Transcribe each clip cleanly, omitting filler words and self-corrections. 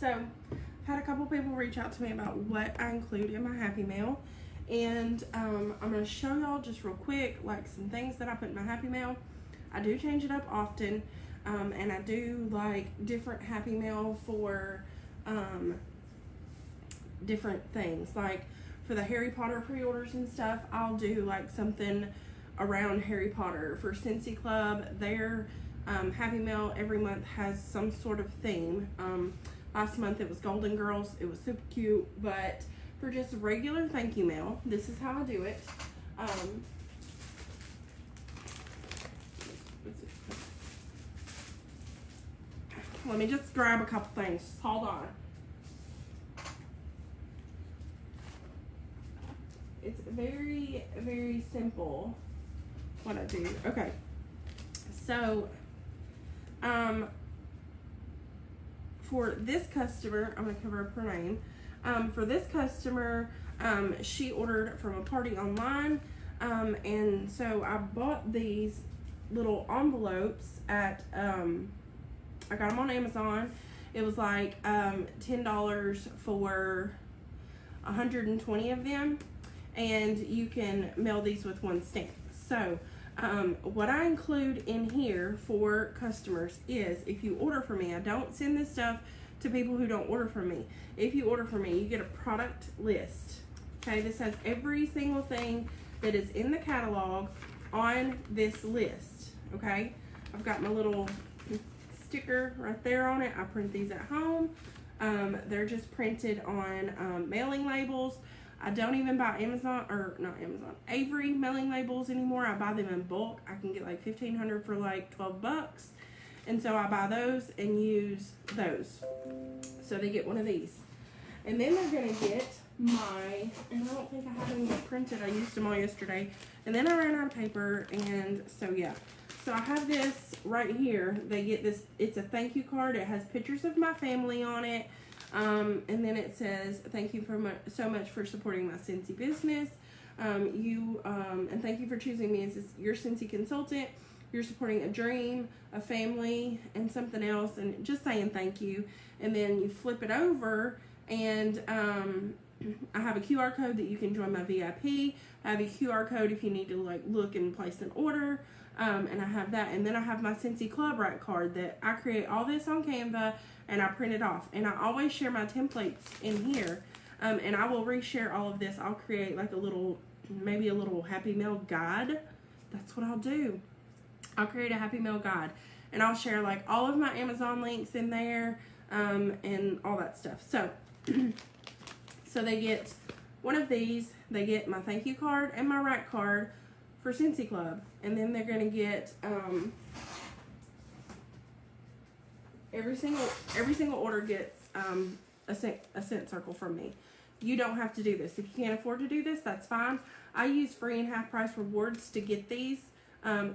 So, I've had a couple people reach out to me about what I include in my Happy Mail. And I'm going to show y'all just real quick, like some things that I put in my Happy Mail. I do change it up often. And I do like different Happy Mail for different things. Like for the Harry Potter pre-orders and stuff, I'll do like something around Harry Potter. For Scentsy Club, their Happy Mail every month has some sort of theme. Last month it was Golden Girls. It was super cute. But for just regular thank you mail, this is how I do it. Let me just grab a couple things. Just hold on. It's very, very simple what I do. Okay. So, for this customer, I'm going to cover up her name. For this customer, she ordered from a party online. And so I bought these little envelopes at, I got them on Amazon. It was like $10 for 120 of them, and you can mail these with one stamp. So what I include in here for customers is, if you order from me, I don't send this stuff to people who don't order from me. If you order from me, you get a product list. Okay, this has every single thing that is in the catalog on this list. Okay, I've got my little sticker right there on it. I print these at home. They're just printed on mailing labels. I don't even buy Avery mailing labels anymore. I buy them in bulk. I can get like 1,500 for like 12 bucks. And so I buy those and use those. So they get one of these. And then they're gonna get my, and I don't think I have them printed. I used them all yesterday. And then I ran out of paper, and so yeah. So I have this right here. They get this, it's a thank you card. It has pictures of my family on it. And then it says, thank you so much for supporting my Scentsy business. And thank you for choosing me as your Scentsy consultant. You're supporting a dream, a family, and something else, and just saying thank you. And then you flip it over, and I have a QR code that you can join my VIP. I have a QR code if you need to like look and place an order. And I have that, and then I have my Scentsy Club rack card that I create all this on Canva, and I print it off. And I always share my templates in here, and I will reshare all of this. I'll create like maybe a little Happy Mail guide. That's what I'll do. I'll create a Happy Mail guide, and I'll share like all of my Amazon links in there, and all that stuff. So, so they get one of these. They get my thank you card and my rack card for Scentsy Club, and then they're gonna get every single order gets a scent circle from me. You don't have to do this. If you can't afford to do this, that's fine. I use free and half price rewards to get these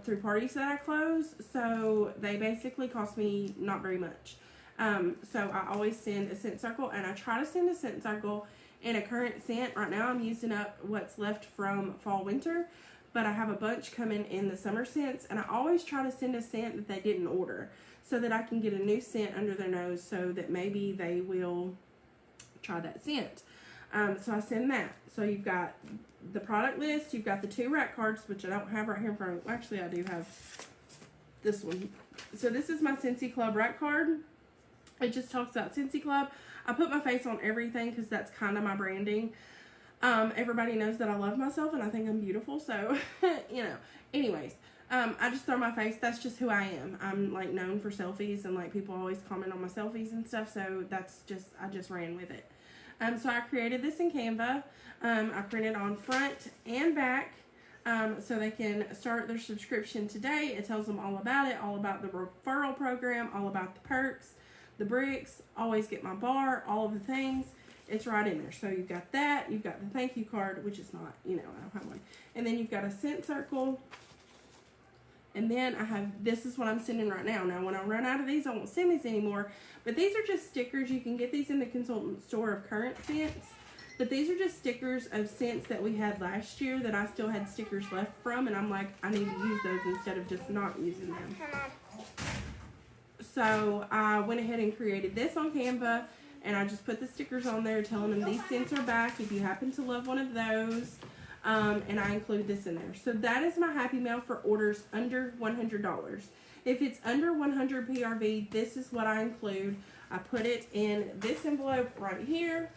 through parties that I close, so they basically cost me not very much. So I always send a scent circle, and I try to send a scent circle in a current scent. Right now I'm using up what's left from fall winter, but I have a bunch coming in the summer scents, and I always try to send a scent that they didn't order so that I can get a new scent under their nose so that maybe they will try that scent. So I send that. So you've got the product list, you've got the 2 rack cards, which I don't have right here in front of me. Actually, I do have this one. So this is my Scentsy Club rack card. It just talks about Scentsy Club. I put my face on everything because that's kind of my branding. Everybody knows that I love myself and I think I'm beautiful, so, you know, anyways, I just throw my face. That's just who I am. I'm, like, known for selfies, and, like, people always comment on my selfies and stuff, so that's just, I just ran with it. So I created this in Canva. I printed on front and back, so they can start their subscription today. It tells them all about it, all about the referral program, all about the perks, the bricks, always get my bar, all of the things. It's right in there. So you've got that. You've got the thank you card, which is not, you know, I don't have one. And then you've got a scent circle. And then I have, this is what I'm sending right now. Now, when I run out of these, I won't send these anymore. But these are just stickers. You can get these in the consultant store of current scents. But these are just stickers of scents that we had last year that I still had stickers left from. And I'm like, I need to use those instead of just not using them. So I went ahead and created this on Canva. and I just put the stickers on there telling them these scents are back if you happen to love one of those. And I include this in there. So that is my Happy Mail for orders under $100. If it's under 100 PRV, this is what I include. I put it in this envelope right here.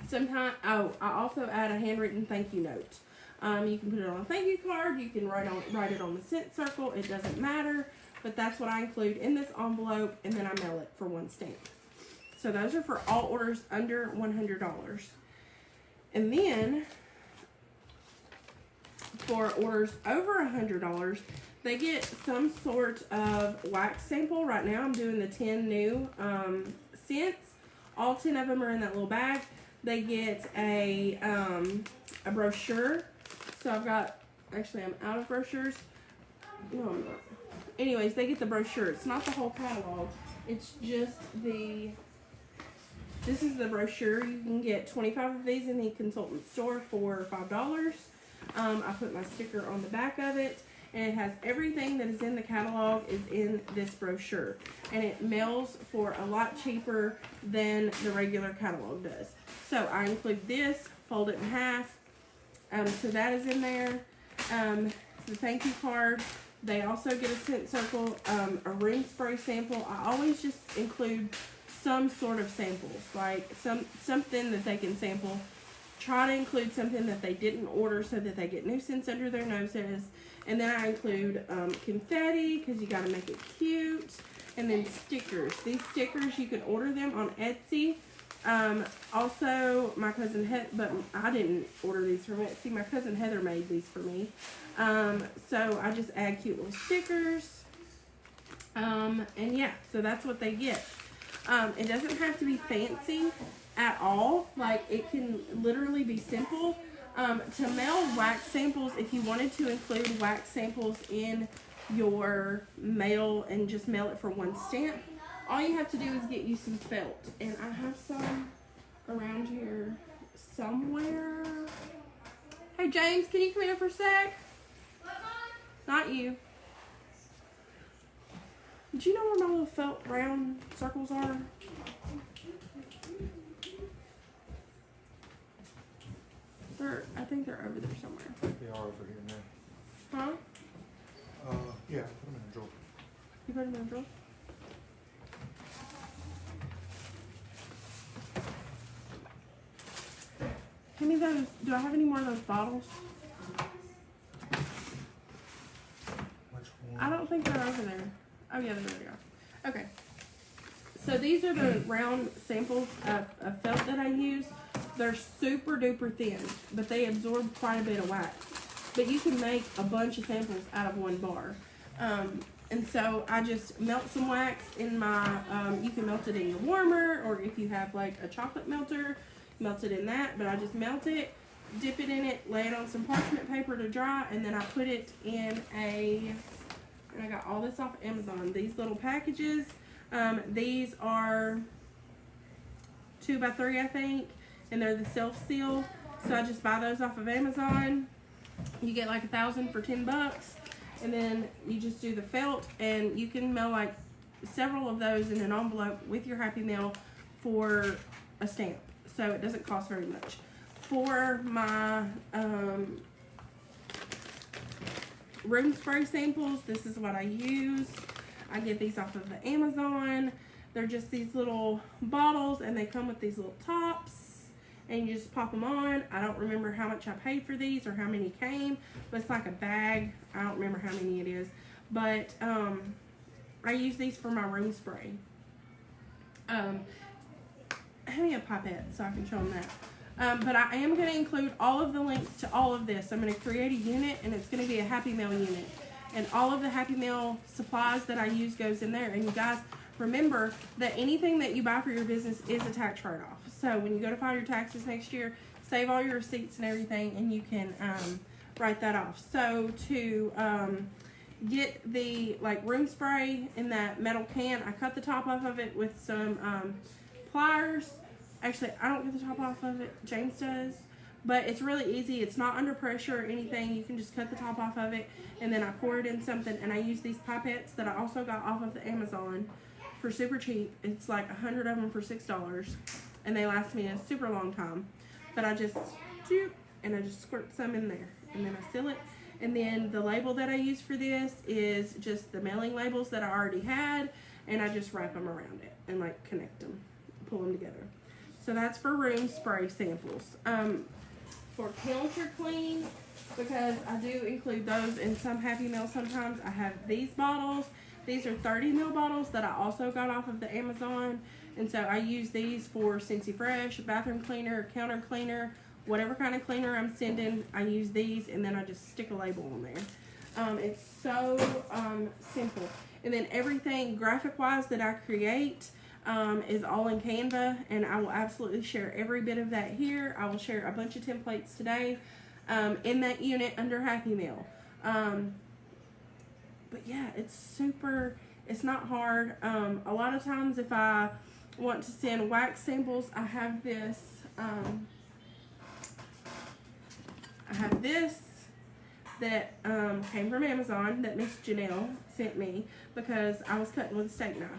Sometimes, I also add a handwritten thank you note. You can put it on a thank you card. You can write it on the scent circle. It doesn't matter. But that's what I include in this envelope, and then I mail it for one stamp. So those are for all orders under $100. And then for orders over $100, they get some sort of wax sample. Right now I'm doing the 10 new scents. All 10 of them are in that little bag. They get a brochure. So I've got, actually I'm out of brochures. No, I'm not. Anyways, they get the brochure. It's not the whole catalog. It's just this is the brochure. You can get 25 of these in the consultant store for $5. I put my sticker on the back of it, and it has everything that is in the catalog is in this brochure. And it mails for a lot cheaper than the regular catalog does. So I include this, fold it in half. So that is in there. The thank you card. They also get a scent circle, a room spray sample. I always just include some sort of samples, like something that they can sample. Try to include something that they didn't order so that they get new scents under their noses. And then I include confetti because you got to make it cute. And then stickers. These stickers, you can order them on Etsy. Also, my cousin Heather, but I didn't order these from Etsy. My cousin Heather made these for me. So I just add cute little stickers. And yeah, so that's what they get. It doesn't have to be fancy at all. Like, it can literally be simple. To mail wax samples, if you wanted to include wax samples in your mail and just mail it for one stamp, all you have to do is get you some felt. And I have some around here somewhere. Hey James, can you come here for a sec? Not you. Did you know where my little felt round circles are? I think they're over there somewhere. They are over here now. Huh? Yeah, put them in the drawer. You put them in the drawer? Give me those. Do I have any more of those bottles? Which one? I don't think they're over there. Oh yeah, there they are. Okay. So these are the round samples of felt that I use. They're super duper thin, but they absorb quite a bit of wax. But you can make a bunch of samples out of one bar. And so I just melt some wax in my, you can melt it in your warmer, or if you have like a chocolate melter, melt it in that. But I just melt it, dip it in it, lay it on some parchment paper to dry, and then I put it in and I got all this off Amazon. These little packages, these are 2 by 3, I think, and they're the self-seal. So I just buy those off of Amazon. You get like 1,000 for $10, and then you just do the felt, and you can mail like several of those in an envelope with your Happy Mail for a stamp. So it doesn't cost very much. For my room spray samples, this is what I use. I get these off of the Amazon. They're just these little bottles, and they come with these little tops, and you just pop them on. I don't remember how much I paid for these or how many came, but it's like a bag. I don't remember how many it is, but I use these for my room spray. Hand me a pipette so I can show them that. But I am going to include all of the links to all of this. I'm going to create a unit, and it's going to be a Happy Mail unit. And all of the Happy Mail supplies that I use goes in there. And you guys, remember that anything that you buy for your business is a tax write-off. So when you go to file your taxes next year, save all your receipts and everything, and you can write that off. So to get the room spray in that metal can, I cut the top off of it with some pliers. Actually, I don't get the top off of it. James does. But it's really easy. It's not under pressure or anything. You can just cut the top off of it, and then I pour it in something, and I use these pipettes that I also got off of the Amazon for super cheap. It's like 100 of them for $6, and they last me a super long time. But I just and I just squirt some in there, and then I seal it. And then the label that I use for this is just the mailing labels that I already had, and I just wrap them around it and like connect them, pull them together. So that's for room spray samples. For counter clean, because I do include those in some Happy Meal sometimes, I have these bottles. These are 30 ml bottles that I also got off of the Amazon. And so I use these for Scentsy Fresh, bathroom cleaner, counter cleaner, whatever kind of cleaner I'm sending, I use these, and then I just stick a label on there. It's so simple. And then everything graphic-wise that I create is all in Canva, and I will absolutely share every bit of that here. I will share a bunch of templates today in that unit under Happy Meal. But yeah, it's not hard. A lot of times if I want to send wax samples, I have this that came from Amazon that Miss Janelle sent me because I was cutting with a steak knife.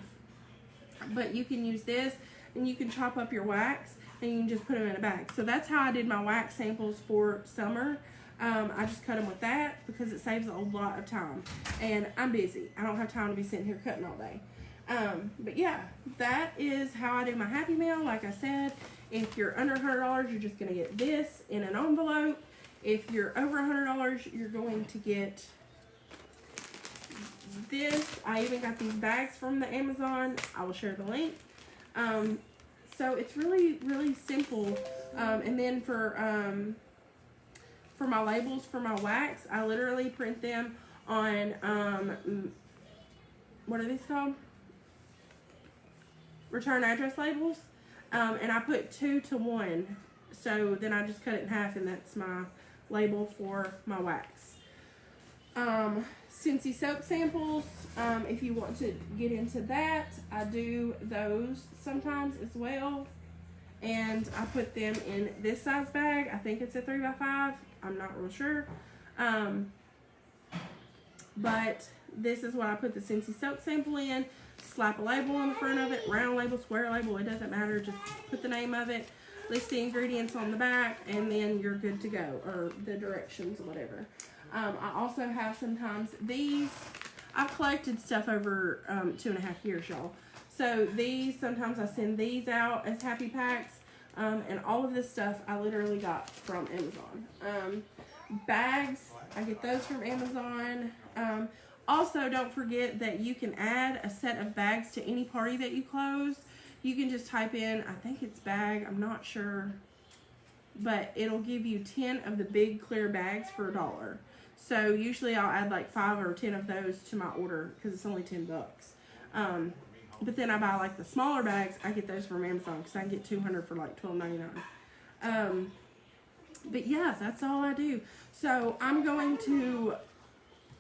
But you can use this, and you can chop up your wax, and you can just put them in a bag. So that's how I did my wax samples for summer. I just cut them with that because it saves a lot of time. And I'm busy. I don't have time to be sitting here cutting all day. But yeah, that is how I do my Happy Meal. Like I said, if you're under $100, you're just going to get this in an envelope. If you're over $100, you're going to get this. I even got these bags from the Amazon. I will share the link. So it's really, really simple. And then for my labels for my wax, I literally print them on, what are these called? Return address labels. And I put 2 to 1. So then I just cut it in half, and that's my label for my wax. Scentsy soap samples, if you want to get into that, I do those sometimes as well. And I put them in this size bag. I think it's a 3x5. I'm not real sure. But this is what I put the Scentsy soap sample in. Slap a label on the front of it, round label, square label, it doesn't matter. Just put the name of it, list the ingredients on the back, and then you're good to go, or the directions or whatever. I also have sometimes these. I've collected stuff over 2.5 years, y'all. So these, sometimes I send these out as happy packs. And all of this stuff I literally got from Amazon. Bags, I get those from Amazon. Also, don't forget that you can add a set of bags to any party that you close. You can just type in, I think it's bag, I'm not sure, but it'll give you 10 of the big clear bags for $1. So usually I'll add like 5 or 10 of those to my order because it's only $10. But then I buy like the smaller bags. I get those from Amazon because I can get 200 for like $12.99. But yeah, that's all I do. So I'm going to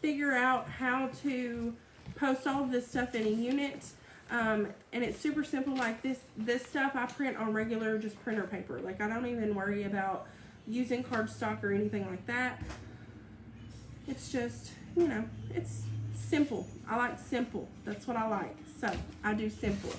figure out how to post all of this stuff in a unit. And it's super simple. Like this stuff I print on regular just printer paper. Like I don't even worry about using cardstock or anything like that. It's just, you know, it's simple. I like simple. That's what I like. So I do simple.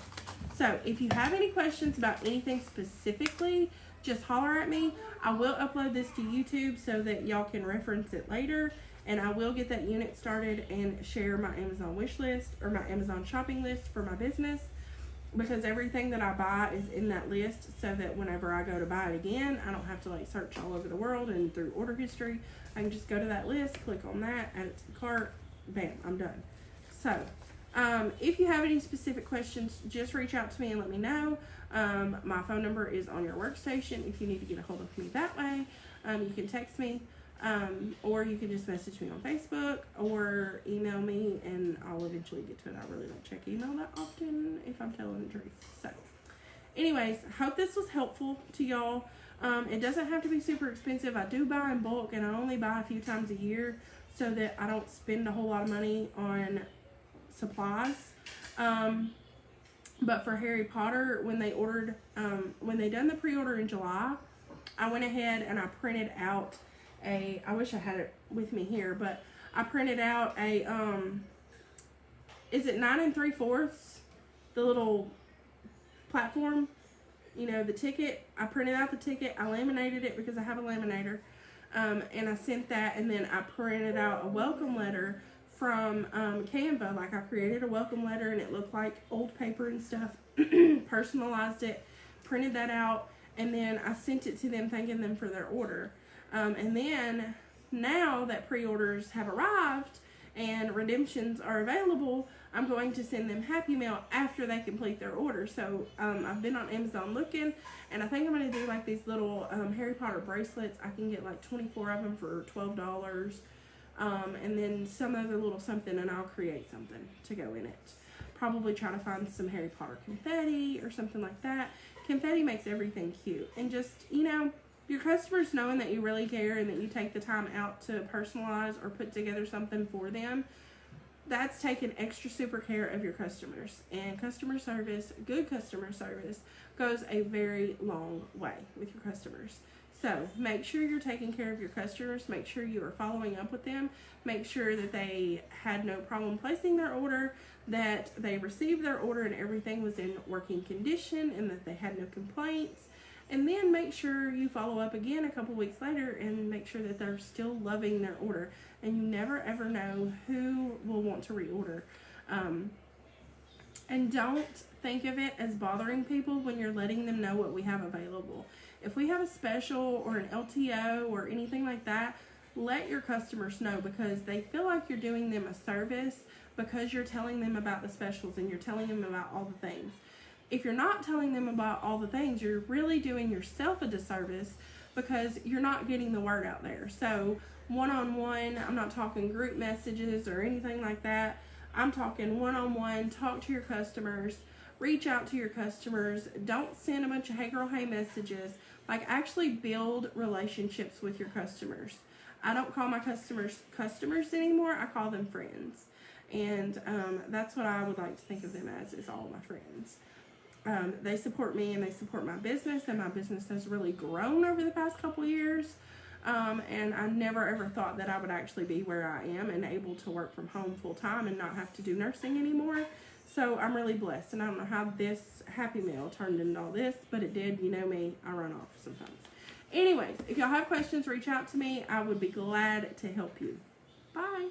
So if you have any questions about anything specifically, just holler at me. I will upload this to YouTube so that y'all can reference it later. And I will get that unit started and share my Amazon wish list or my Amazon shopping list for my business. Because everything that I buy is in that list so that whenever I go to buy it again, I don't have to like search all over the world and through order history. I can just go to that list, click on that, add it to the cart, bam, I'm done. So, if you have any specific questions, just reach out to me and let me know. My phone number is on your workstation if you need to get a hold of me that way. You can text me, or you can just message me on Facebook or email me and I'll eventually get to it. I really don't check email that often if I'm telling the truth. So, anyways, hope this was helpful to y'all. It doesn't have to be super expensive. I do buy in bulk and I only buy a few times a year so that I don't spend a whole lot of money on supplies. But for Harry Potter, when they ordered, when they done the pre-order in July, I went ahead and I printed out I wish I had it with me here, but I printed out a, is it 9 3/4? the little platform, you know, the ticket. I printed out the ticket. I laminated it because I have a laminator. And I sent that, and then I printed out a welcome letter from Canva. Like, I created a welcome letter, and it looked like old paper and stuff. Personalized it, printed that out, and then I sent it to them thanking them for their order. And then now that pre-orders have arrived and redemptions are available, I'm going to send them Happy Mail after they complete their order. So I've been on Amazon looking, and I think I'm going to do like these little Harry Potter bracelets. I can get like 24 of them for $12. And then some other little something, and I'll create something to go in it. Probably try to find some Harry Potter confetti or something like that. Confetti makes everything cute. And just, you know, your customers knowing that you really care and that you take the time out to personalize or put together something for them, that's taking extra super care of your customers. And customer service, good customer service, goes a very long way with your customers. So make sure you're taking care of your customers. Make sure you are following up with them. Make sure that they had no problem placing their order, that they received their order and everything was in working condition, and that they had no complaints. And then make sure you follow up again a couple weeks later and make sure that they're still loving their order. And you never ever know who will want to reorder. And don't think of it as bothering people when you're letting them know what we have available. If we have a special or an LTO or anything like that, let your customers know, because they feel like you're doing them a service because you're telling them about the specials and you're telling them about all the things. If you're not telling them about all the things, you're really doing yourself a disservice because you're not getting the word out there. So one-on-one, I'm not talking group messages or anything like that. I'm talking one-on-one. Talk to your customers. Reach out to your customers. Don't send a bunch of hey girl, hey messages. Like, actually build relationships with your customers. I don't call my customers anymore. I call them friends. And that's what I would like to think of them as, is all my friends. They support me and they support my business, and my business has really grown over the past couple years. And I never ever thought that I would actually be where I am and able to work from home full time and not have to do nursing anymore. So I'm really blessed, and I don't know how this Happy Meal turned into all this, but it did. You know me, I run off sometimes. Anyways, if y'all have questions, reach out to me. I would be glad to help you. Bye.